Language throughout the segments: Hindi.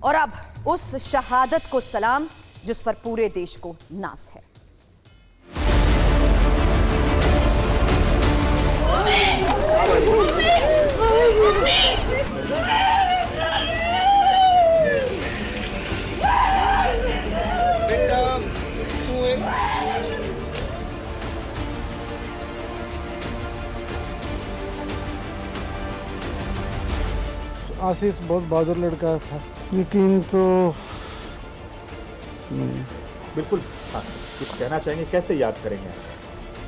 और अब उस शहादत को सलाम जिस पर पूरे देश को नाज है। आशीष बहुत बहादुर लड़का था, लेकिन तो बिल्कुल। हाँ, कुछ कहना चाहेंगे, कैसे याद करेंगे?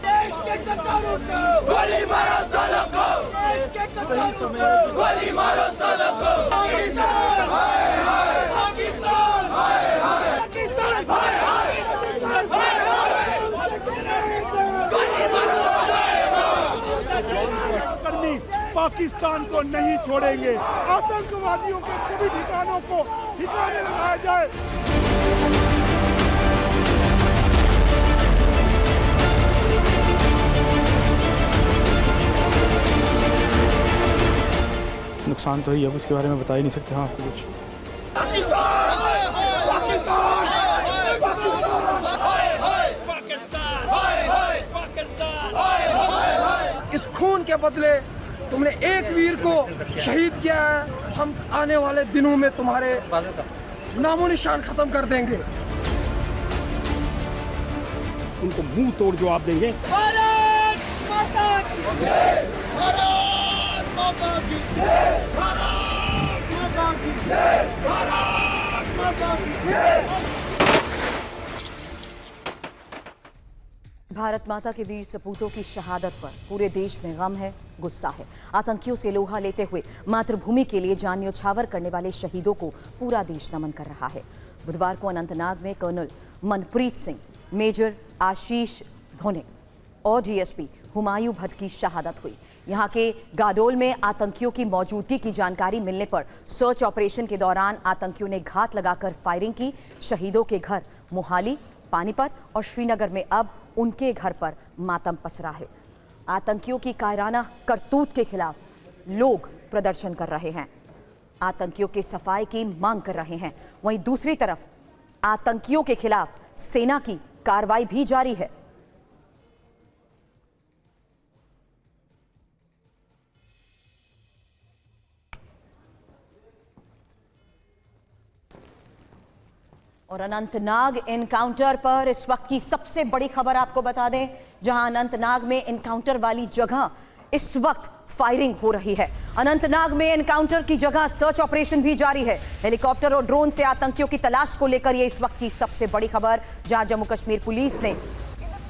देश के कट्टरों को गोली मारो, सालों को देश के कट्टरों को गोली मारो, सालों को पाकिस्तान हाय हाय, पाकिस्तान हाय हाय, पाकिस्तान हाय हाय, पाकिस्तान हाय हाय, गोली मारो, कर्मी पाकिस्तान को नहीं छोड़ेंगे। आतंकवादियों के सभी ठिकानों को ठिकाने लगाया जाए। नुकसान तो ही है, उसके बारे में बता ही नहीं सकते हम आपको कुछ। पाकिस्तान हाय हाय, पाकिस्तान हाय हाय, पाकिस्तान हाय हाय, पाकिस्तान हाय हाय। इस खून के बदले तुमने एक वीर को शहीद किया है। हम आने वाले दिनों में तुम्हारे नामो निशान खत्म कर देंगे। उनको मुंह तोड़ जवाब देंगे। भारत माता की जय, भारत माता की जय, भारत माता की जय, भारत माता की जय। भारत माता के वीर सपूतों की शहादत पर पूरे देश में गम है, गुस्सा है। आतंकियों से लोहा लेते हुए मातृभूमि के लिए जान न्यौछावर करने वाले शहीदों को पूरा देश नमन कर रहा है। बुधवार को अनंतनाग में कर्नल मनप्रीत सिंह, मेजर आशीष धोने और डीएसपी हुमायूं भट्ट की शहादत हुई। यहाँ के गाडोल में आतंकियों की मौजूदगी की जानकारी मिलने पर सर्च ऑपरेशन के दौरान आतंकियों ने घात लगाकर फायरिंग की। शहीदों के घर मोहाली, पानीपत और श्रीनगर में अब उनके घर पर मातम पसरा है। आतंकियों की कायराना करतूत के खिलाफ लोग प्रदर्शन कर रहे हैं, आतंकियों के सफाई की मांग कर रहे हैं। वहीं दूसरी तरफ आतंकियों के खिलाफ सेना की कार्रवाई भी जारी है। और अनंतनाग एनकाउंटर पर इस वक्त की सबसे बड़ी खबर आपको बता दें, जहां अनंतनाग में एनकाउंटर वाली जगह इस वक्त फायरिंग हो रही है। अनंतनाग में एनकाउंटर की जगह सर्च ऑपरेशन भी जारी है। हेलीकॉप्टर और ड्रोन से आतंकियों की तलाश को लेकर यह इस वक्त की सबसे बड़ी खबर, जहां जम्मू कश्मीर पुलिस ने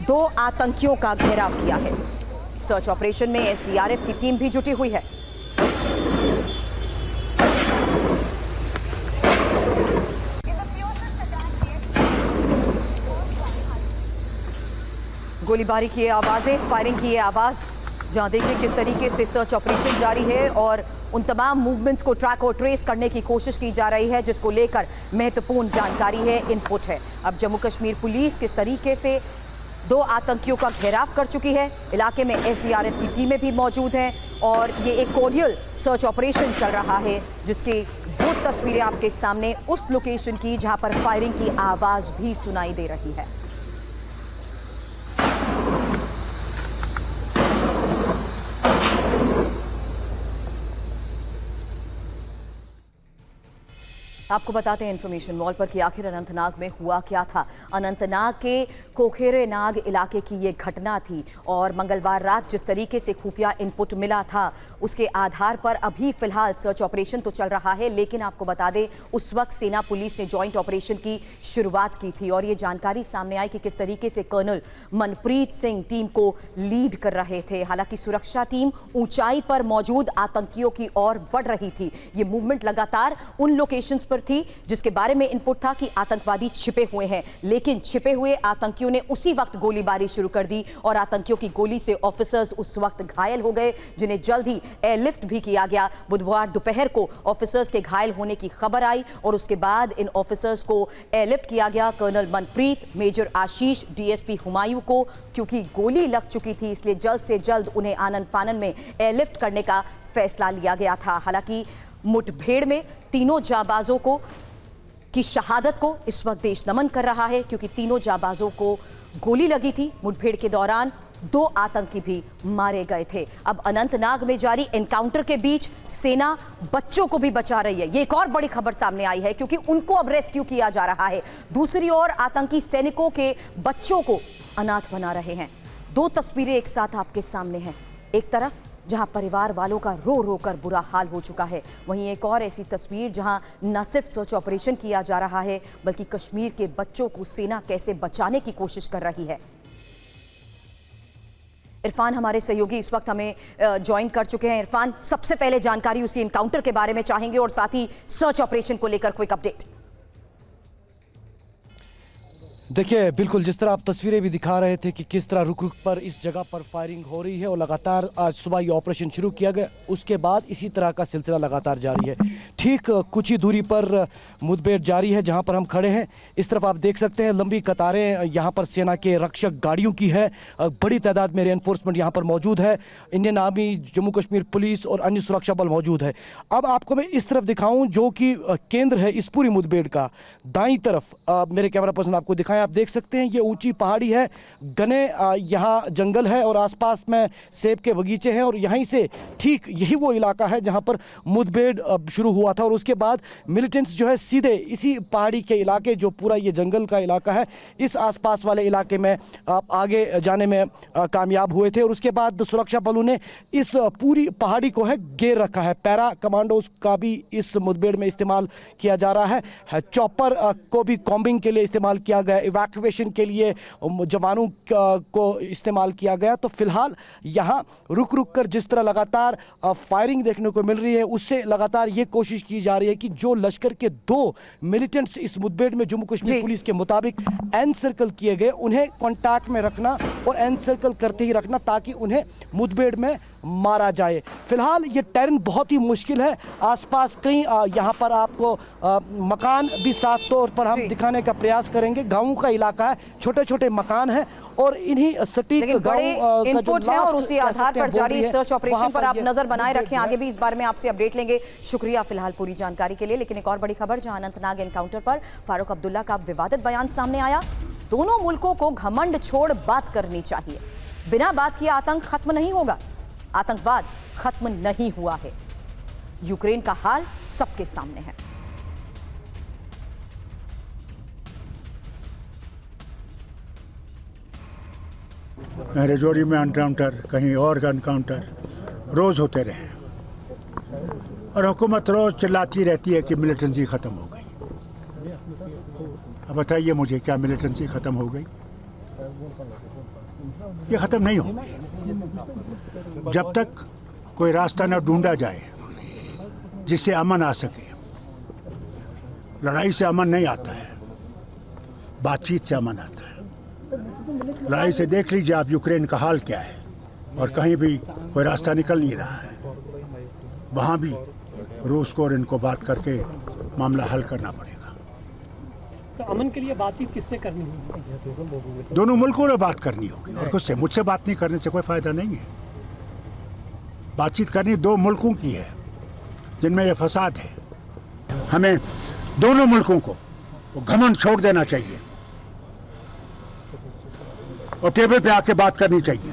2 आतंकियों का घेराव किया है। सर्च ऑपरेशन में एसडीआरएफ की टीम भी जुटी हुई है। गोलीबारी की आवाजें, फायरिंग की आवाज, जहां देखिए किस तरीके से सर्च ऑपरेशन जारी है और उन तमाम मूवमेंट्स को ट्रैक और ट्रेस करने की कोशिश की जा रही है, जिसको लेकर महत्वपूर्ण जानकारी है, इनपुट है। अब जम्मू कश्मीर पुलिस किस तरीके से 2 आतंकियों का घेराव कर चुकी है। इलाके में एसडीआरएफ की टीमें भी मौजूद हैं और ये एक कोरियल सर्च ऑपरेशन चल रहा है, जिसकी वो तस्वीरें आपके सामने उस लोकेशन की जहां पर फायरिंग की आवाज भी सुनाई दे रही है। आपको बताते हैं इन्फॉर्मेशन वॉल पर कि आखिर अनंतनाग में हुआ क्या था। अनंतनाग के कोखेरे नाग इलाके की ये घटना थी और मंगलवार रात जिस तरीके से खुफिया इनपुट मिला था, उसके आधार पर अभी फिलहाल सर्च ऑपरेशन तो चल रहा है, लेकिन आपको बता दें उस वक्त सेना पुलिस ने जॉइंट ऑपरेशन की शुरुआत की थी और ये जानकारी सामने आई कि किस तरीके से कर्नल मनप्रीत सिंह टीम को लीड कर रहे थे। हालांकि सुरक्षा टीम ऊंचाई पर मौजूद आतंकियों की ओर बढ़ रही थी। ये मूवमेंट लगातार उन लोकेशंस पर थी जिसके बारे में इनपुट था कि आतंकवादी छिपे हुए हैं, लेकिन छिपे हुए आतंकियों ने उसी वक्त गोलीबारी शुरू कर दी और आतंकियों की गोली से ऑफिसर्स उस वक्त घायल हो गए, जिन्हें जल्द ही एयरलिफ्ट भी किया गया। बुधवार दोपहर को ऑफिसर्स के घायल होने की खबर आई और उसके बाद इन ऑफिसर्स को एयरलिफ्ट किया गया। कर्नल मनप्रीत, मेजर आशीष, डीएसपी हुमायूं को क्योंकि गोली लग चुकी थी, इसलिए जल्द से जल्द उन्हें आनन फानन में एयरलिफ्ट करने का फैसला लिया गया था। हालांकि मुठभेड़ में तीनों जांबाजों को की शहादत को इस वक्त देश नमन कर रहा है, क्योंकि तीनों जाबाजों को गोली लगी थी। मुठभेड़ के दौरान 2 आतंकी भी मारे गए थे। अब अनंतनाग में जारी एनकाउंटर के बीच सेना बच्चों को भी बचा रही है। ये एक और बड़ी खबर सामने आई है, क्योंकि उनको अब रेस्क्यू किया जा रहा है। दूसरी ओर आतंकी सैनिकों के बच्चों को अनाथ बना रहे हैं। 2 तस्वीरें एक साथ आपके सामने हैं। एक तरफ जहां परिवार वालों का रो रो कर बुरा हाल हो चुका है, वहीं एक और ऐसी तस्वीर जहां न सिर्फ सर्च ऑपरेशन किया जा रहा है, बल्कि कश्मीर के बच्चों को सेना कैसे बचाने की कोशिश कर रही है। इरफान हमारे सहयोगी इस वक्त हमें ज्वाइन कर चुके हैं। इरफान, सबसे पहले जानकारी उसी एनकाउंटर के बारे में चाहेंगे और साथ ही सर्च ऑपरेशन को लेकर क्विक अपडेट। देखिए, बिल्कुल जिस तरह आप तस्वीरें भी दिखा रहे थे कि किस तरह रुक रुक पर इस जगह पर फायरिंग हो रही है और लगातार आज सुबह ये ऑपरेशन शुरू किया गया, उसके बाद इसी तरह का सिलसिला लगातार जारी है। ठीक कुछ ही दूरी पर मुठभेड़ जारी है जहां पर हम खड़े हैं। इस तरफ आप देख सकते हैं लंबी कतारें यहां पर सेना के रक्षक गाड़ियों की है। बड़ी तादाद में रेनफोर्समेंट यहां पर मौजूद है। Indian army, Jammu Kashmir police और अन्य सुरक्षा बल मौजूद है। अब आपको मैं इस तरफ दिखाऊं जो कि केंद्र है इस पूरी मुठभेड़ का। दाईं तरफ मेरे कैमरा पर्सन आपको दिखाएं, आप देख सकते हैं ये ऊंची पहाड़ी है, घने यहाँ जंगल है और आसपास में सेब के बगीचे हैं और यहीं से ठीक यही वो इलाका है जहां पर मुठभेड़ शुरू हुआ था। और उसके बाद मिलिटेंट्स जो है सीधे इसी पहाड़ी के इलाके, जो पूरा ये जंगल का इलाका है, इस आसपास वाले इलाके में आगे जाने में कामयाब हुए थे। और उसके बाद सुरक्षा बलों ने इस पूरी पहाड़ी को है घेर रखा है। पैरा कमांडोज का भी इस मुठभेड़ में इस्तेमाल किया जा रहा है। चॉपर को भी कॉम्बिंग के लिए इस्तेमाल किया गया, इवैक्यूएशन के लिए जवानों को इस्तेमाल किया गया। तो फिलहाल यहाँ रुक रुक कर जिस तरह लगातार फायरिंग देखने को मिल रही है, उससे लगातार ये कोशिश की जा रही है कि जो लश्कर के 2 मिलिटेंट्स इस मुठभेड़ में जम्मू कश्मीर पुलिस के मुताबिक एनसर्कल किए गए, उन्हें कांटेक्ट में रखना और एनसर्कल करते ही रखना ताकि उन्हें मुठभेड़ में मारा जाए। फिलहाल ये टेरेन बहुत ही मुश्किल है। आसपास कई यहाँ पर आपको मकान भी साफ तौर पर हम दिखाने का प्रयास करेंगे। गांवों का इलाका है, छोटे छोटे मकान हैं और इन्हीं सटीक बड़े इनपुट हैं और उसी आधार पर जारी सर्च ऑपरेशन पर आप नजर बनाए रखें। आगे भी इस बारे में आपसे अपडेट लेंगे। शुक्रिया फिलहाल पूरी जानकारी के लिए। लेकिन एक और बड़ी खबर, जहां अनंतनाग एनकाउंटर पर फारूक अब्दुल्ला का विवादित बयान सामने आया। दोनों मुल्कों को घमंड छोड़ बात करनी चाहिए। बिना बात किए आतंक खत्म नहीं होगा, आतंकवाद खत्म नहीं हुआ है। यूक्रेन का हाल सबके सामने है। कहीं रजौरी में एनकाउंटर, कहीं और का एनकाउंटर रोज होते रहे और हुकूमत रोज चिल्लाती रहती है कि मिलिटेंसी ख़त्म हो गई। अब बताइए मुझे, क्या मिलिटेंसी ख़त्म हो गई? ये ख़त्म नहीं हो गई। जब तक कोई रास्ता न ढूंढा जाए जिससे अमन आ सके। लड़ाई से अमन नहीं आता है, बातचीत से अमन आता है। लड़ाई से देख लीजिए आप यूक्रेन का हाल क्या है, और कहीं भी कोई रास्ता निकल नहीं रहा है। वहाँ भी रूस को और इनको बात करके मामला हल करना पड़ेगा। तो अमन के लिए बातचीत किससे करनी होगी? दोनों मुल्कों ने बात करनी होगी और कुछ से। मुझसे बात नहीं करने से कोई फायदा नहीं है। बातचीत करनी 2 मुल्कों की है जिनमें यह फसाद है। हमें दोनों मुल्कों को घमंड छोड़ देना चाहिए और टेबल पे आके बात करनी चाहिए।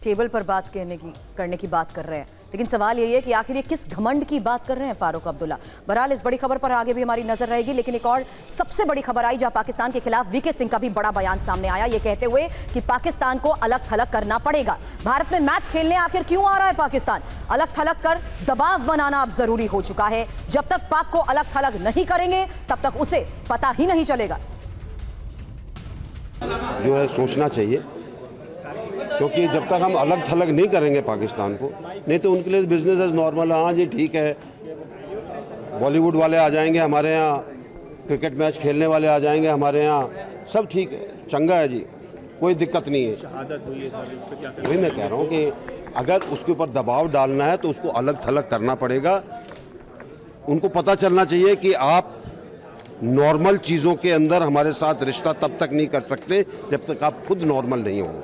टेबल पर बात करने की बात कर रहे हैं, लेकिन सवाल यही है कि आखिर ये किस घमंड की बात कर रहे हैं फारूक अब्दुल्ला। बहरहाल इस बड़ी खबर पर आगे भी हमारी नजर रहेगी। लेकिन एक और सबसे बड़ी खबर आई, जहां पाकिस्तान के खिलाफ वीके सिंह का भी बड़ा बयान सामने आया, ये कहते हुए कि पाकिस्तान को अलग थलग करना पड़ेगा। भारत में मैच खेलने आखिर क्यों आ रहा है पाकिस्तान? अलग थलग कर दबाव बनाना अब जरूरी हो चुका है। जब तक पाक को अलग थलग नहीं करेंगे तब तक उसे पता ही नहीं चलेगा। जो है सोचना चाहिए, क्योंकि जब तक हम अलग थलग नहीं करेंगे पाकिस्तान को, नहीं तो उनके लिए बिजनेस एज नॉर्मल। हाँ जी ठीक है, बॉलीवुड वाले आ जाएंगे हमारे यहाँ, क्रिकेट मैच खेलने वाले आ जाएंगे हमारे यहाँ, सब ठीक है, चंगा है जी, कोई दिक्कत नहीं है। वही मैं कह रहा हूँ कि अगर उसके ऊपर दबाव डालना है तो उसको अलग थलग करना पड़ेगा। उनको पता चलना चाहिए कि आप नॉर्मल चीज़ों के अंदर हमारे साथ रिश्ता तब तक नहीं कर सकते जब तक आप खुद नॉर्मल नहीं हो।